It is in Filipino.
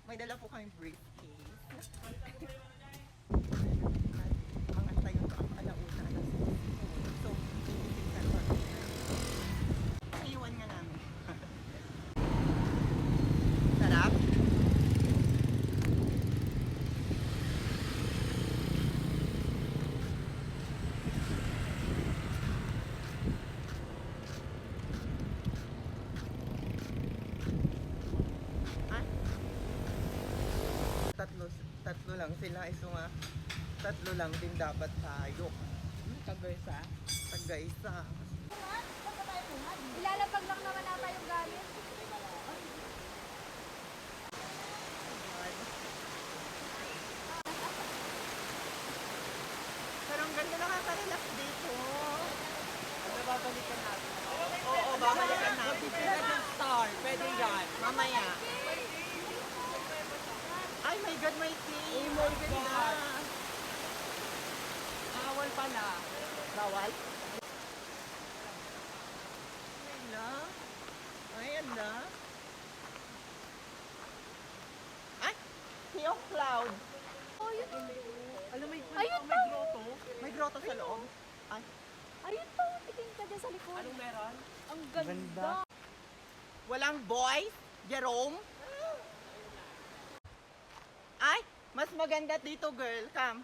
May dala po kaming briefcase. Mga tayo pa ako alauna, alas 6. So, iitigtan pa rin. Iiwan nga namin. Sarap? Tatlo lang sila. Iso nga, tatlo lang din dapat tayo. Kagaysa. Tag-isa. Ilalapag lang naman nata yung gamit. Pero ang ganda nakaka-relax dito. Ano babalikan natin? Oo, babalikan natin. Pipila ng star. Pwede yan. Mamaya. Ay, my God, may tea. Oh my Ganda. God. Bawal pala. Bawal? Ay, na. Ay, anda. Ay, Sea of Cloud. Oh, yun. Alam mo, Ayun may grotto. May grotto sa loob. Ay, Ayun to, tingin ka dyan sa likod. Anong meron? Ang ganda. walang boy, Jerome. Ay, mas maganda dito, girl. Come.